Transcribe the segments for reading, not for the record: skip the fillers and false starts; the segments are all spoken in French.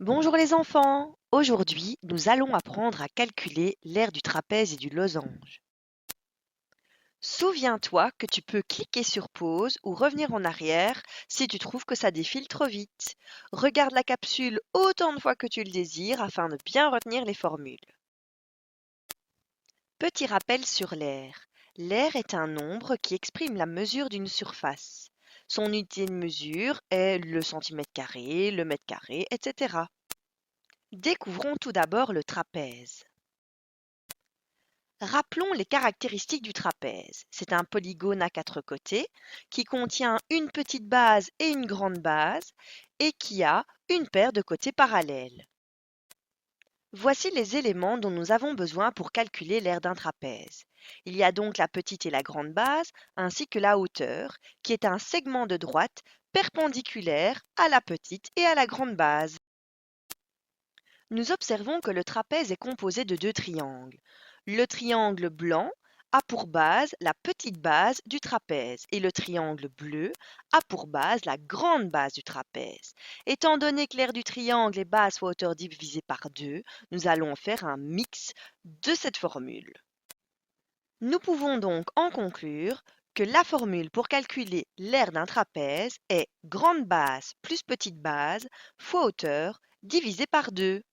Bonjour les enfants! Aujourd'hui, nous allons apprendre à calculer l'aire du trapèze et du losange. Souviens-toi que tu peux cliquer sur pause ou revenir en arrière si tu trouves que ça défile trop vite. Regarde la capsule autant de fois que tu le désires afin de bien retenir les formules. Petit rappel sur l'aire. L'aire est un nombre qui exprime la mesure d'une surface. Son unité de mesure est le centimètre carré, le mètre carré, etc. Découvrons tout d'abord le trapèze. Rappelons les caractéristiques du trapèze. C'est un polygone à quatre côtés qui contient une petite base et une grande base et qui a une paire de côtés parallèles. Voici les éléments dont nous avons besoin pour calculer l'aire d'un trapèze. Il y a donc la petite et la grande base ainsi que la hauteur qui est un segment de droite perpendiculaire à la petite et à la grande base. Nous observons que le trapèze est composé de deux triangles. Le triangle blanc a pour base la petite base du trapèze et le triangle bleu a pour base la grande base du trapèze. Étant donné que l'aire du triangle est base fois hauteur divisée par 2, nous allons faire un mix de cette formule. Nous pouvons donc en conclure que la formule pour calculer l'aire d'un trapèze est grande base plus petite base fois hauteur divisé par 2.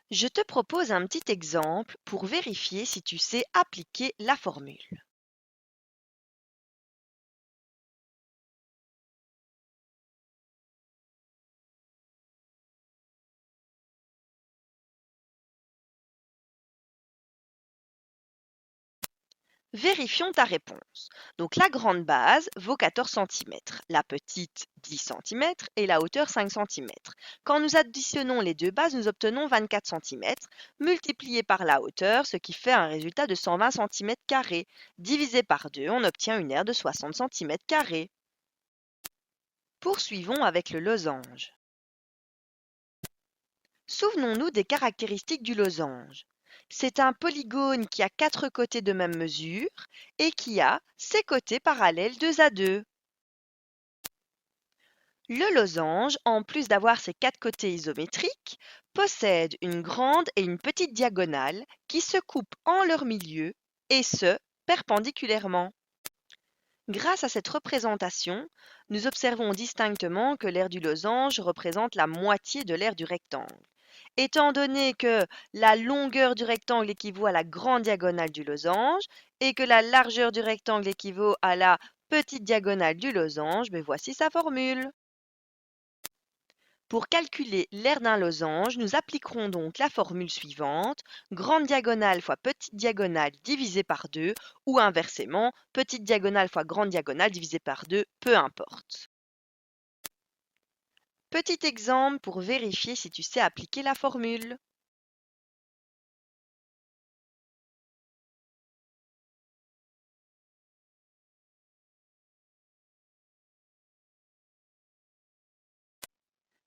Je te propose un petit exemple pour vérifier si tu sais appliquer la formule. Vérifions ta réponse. Donc la grande base vaut 14 cm, la petite 10 cm et la hauteur 5 cm. Quand nous additionnons les deux bases, nous obtenons 24 cm, multiplié par la hauteur, ce qui fait un résultat de 120 cm². Divisé par 2, on obtient une aire de 60 cm². Poursuivons avec le losange. Souvenons-nous des caractéristiques du losange. C'est un polygone qui a quatre côtés de même mesure et qui a ses côtés parallèles 2 à 2. Le losange, en plus d'avoir ses quatre côtés isométriques, possède une grande et une petite diagonale qui se coupent en leur milieu, et ce, perpendiculairement. Grâce à cette représentation, nous observons distinctement que l'aire du losange représente la moitié de l'aire du rectangle. Étant donné que la longueur du rectangle équivaut à la grande diagonale du losange et que la largeur du rectangle équivaut à la petite diagonale du losange, voici sa formule. Pour calculer l'aire d'un losange, nous appliquerons donc la formule suivante, grande diagonale fois petite diagonale divisée par 2, ou inversement, petite diagonale fois grande diagonale divisée par 2, peu importe. Petit exemple pour vérifier si tu sais appliquer la formule.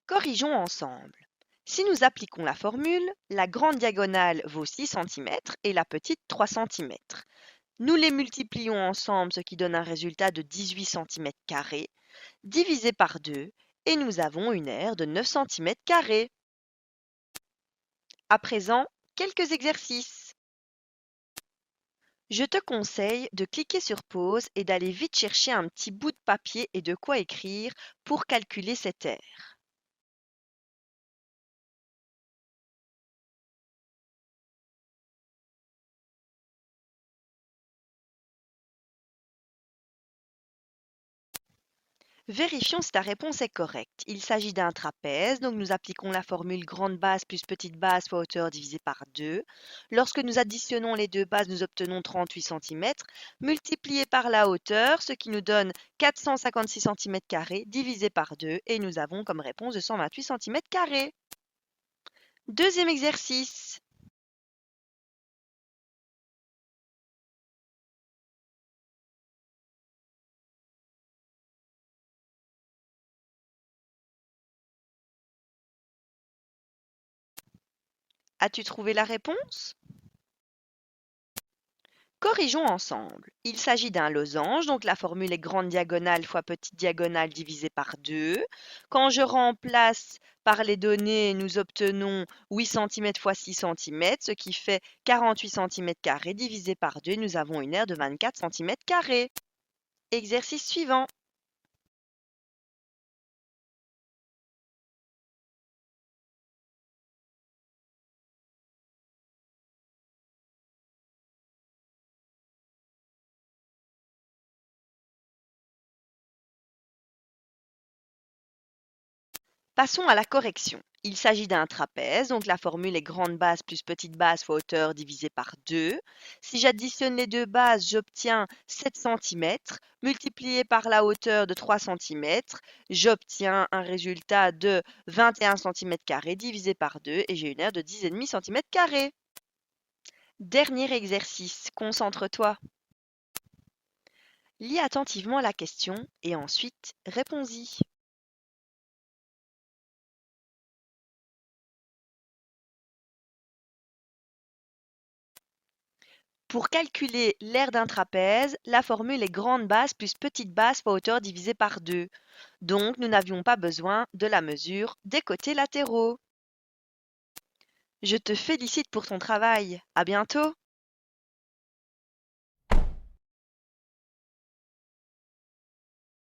Corrigeons ensemble. Si nous appliquons la formule, la grande diagonale vaut 6 cm et la petite 3 cm. Nous les multiplions ensemble, ce qui donne un résultat de 18 cm², divisé par 2, et nous avons une aire de 9 cm². À présent, quelques exercices. Je te conseille de cliquer sur pause et d'aller vite chercher un petit bout de papier et de quoi écrire pour calculer cette aire. Vérifions si ta réponse est correcte. Il s'agit d'un trapèze, donc nous appliquons la formule grande base plus petite base fois hauteur divisé par 2. Lorsque nous additionnons les deux bases, nous obtenons 38 cm, multiplié par la hauteur, ce qui nous donne 456 cm² divisé par 2, et nous avons comme réponse de 128 cm². Deuxième exercice. As-tu trouvé la réponse? Corrigeons ensemble. Il s'agit d'un losange, donc la formule est grande diagonale fois petite diagonale divisée par 2. Quand je remplace par les données, nous obtenons 8 cm fois 6 cm, ce qui fait 48 cm² divisé par 2. Nous avons une aire de 24 cm². Exercice suivant. Passons à la correction. Il s'agit d'un trapèze, donc la formule est grande base plus petite base fois hauteur divisé par 2. Si j'additionne les deux bases, j'obtiens 7 cm. Multiplié par la hauteur de 3 cm, j'obtiens un résultat de 21 cm² divisé par 2 et j'ai une aire de 10,5 cm². Dernier exercice, concentre-toi. Lis attentivement la question et ensuite réponds-y. Pour calculer l'aire d'un trapèze, la formule est grande base plus petite base fois hauteur divisé par 2. Donc, nous n'avions pas besoin de la mesure des côtés latéraux. Je te félicite pour ton travail. À bientôt!